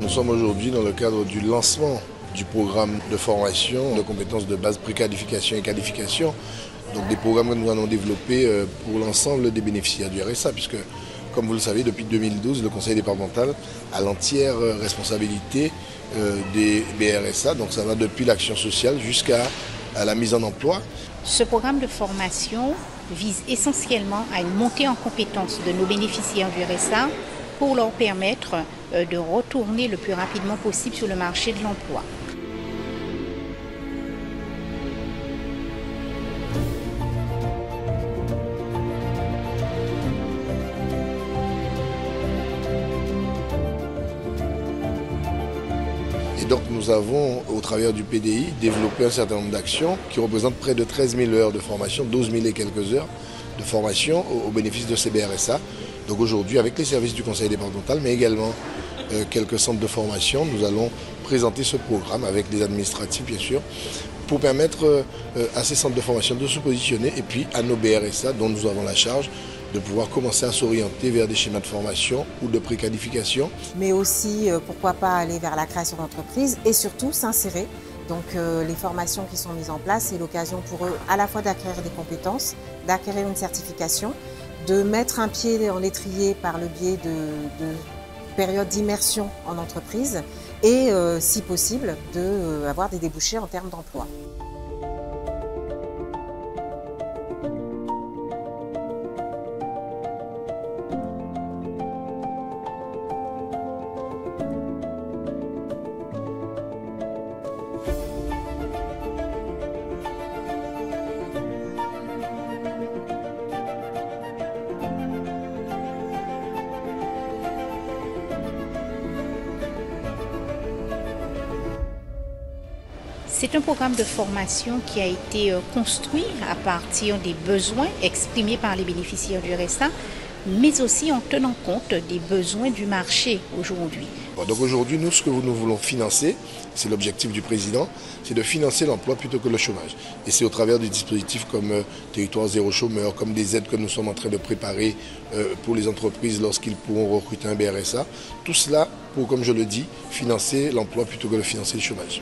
Nous sommes aujourd'hui dans le cadre du lancement du programme de formation de compétences de base préqualification et qualification. Donc des programmes que nous allons développer pour l'ensemble des bénéficiaires du RSA, puisque comme vous le savez, depuis 2012, le conseil départemental a l'entière responsabilité des RSA. Donc ça va depuis l'action sociale jusqu'à la mise en emploi. Ce programme de formation vise essentiellement à une montée en compétences de nos bénéficiaires du RSA pour leur permettre de retourner le plus rapidement possible sur le marché de l'emploi. Et donc nous avons, au travers du PDI, développé un certain nombre d'actions qui représentent près de 13 000 heures de formation, 12 000 et quelques heures de formation au bénéfice de ces BRSA. Donc aujourd'hui, avec les services du conseil départemental, mais également quelques centres de formation, nous allons présenter ce programme avec les administratifs, bien sûr, pour permettre à ces centres de formation de se positionner et puis à nos BRSA, dont nous avons la charge, de pouvoir commencer à s'orienter vers des schémas de formation ou de préqualification. Mais aussi, pourquoi pas aller vers la création d'entreprise et surtout s'insérer. Donc les formations qui sont mises en place, c'est l'occasion pour eux à la fois d'acquérir des compétences, d'acquérir une certification, de mettre un pied en l'étrier par le biais de périodes d'immersion en entreprise et, si possible, d'avoir des débouchés en termes d'emploi. C'est un programme de formation qui a été construit à partir des besoins exprimés par les bénéficiaires du RSA, mais aussi en tenant compte des besoins du marché aujourd'hui. Donc aujourd'hui, nous, ce que nous voulons financer, c'est l'objectif du président, c'est de financer l'emploi plutôt que le chômage. Et c'est au travers des dispositifs comme Territoire zéro chômeur, comme des aides que nous sommes en train de préparer pour les entreprises lorsqu'ils pourront recruter un BRSA. Tout cela pour, comme je le dis, financer l'emploi plutôt que de financer le chômage.